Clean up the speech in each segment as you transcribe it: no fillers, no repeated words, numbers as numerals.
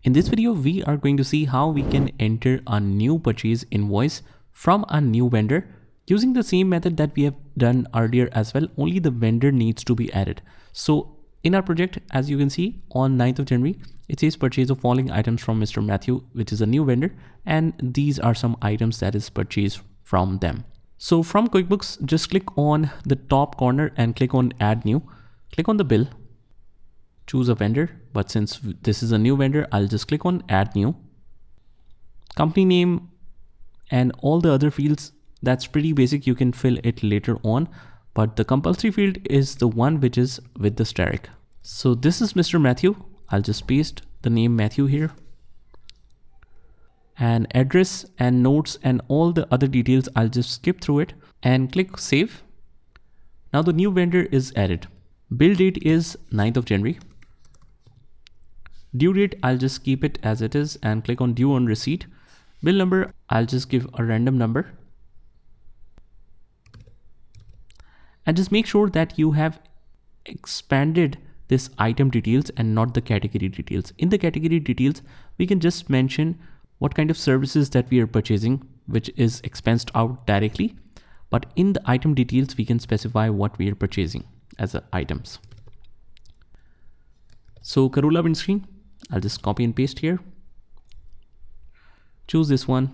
In this video, we are going to see how we can enter a new purchase invoice from a new vendor using the same method that we have done earlier as well, only the vendor needs to be added. So in our project, as you can see on 9th of January, it says purchase of following items from Mr. Matthew, which is a new vendor. And these are some items that is purchased from them. So from QuickBooks, just click on the top corner and click on add new, click on the bill. Choose a vendor, but since this is a new vendor, I'll just click on add new. Company name and all the other fields, that's pretty basic. You can fill it later on, but the compulsory field is the one which is with the asterisk. So this is Mr. Matthew. I'll just paste the name Matthew here. And address and notes and all the other details, I'll just skip through it and click save. Now the new vendor is added. Bill date is 9th of January. Due date, I'll just keep it as it is and click on due on receipt. Bill number, I'll just give a random number. And just make sure that you have expanded this item details and not the category details. In the category details, we can just mention what kind of services that we are purchasing, which is expensed out directly. But in the item details, we can specify what we are purchasing as items. So Corolla windscreen, I'll just copy and paste here. Choose this one.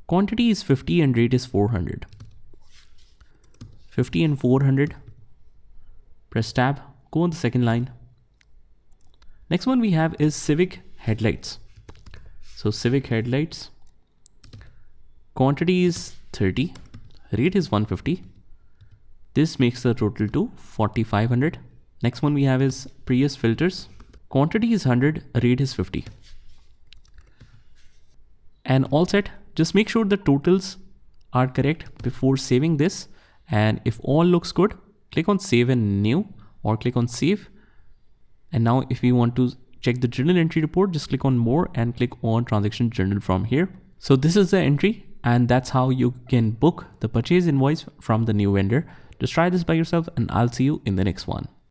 Quantity is 50 and rate is 400. 50 and 400. Press tab, go on the second line. Next one we have is Civic headlights. So Civic headlights. Quantity is 30. Rate is 150. This makes the total to 4,500. Next one we have is Prius filters. Quantity is 100, rate is 50. And all set. Just make sure the totals are correct before saving this. And if all looks good, click on save and new or click on save. And now if we want to check the journal entry report, just click on more and click on transaction journal from here. So this is the entry and that's how you can book the purchase invoice from the new vendor. Just try this by yourself and I'll see you in the next one.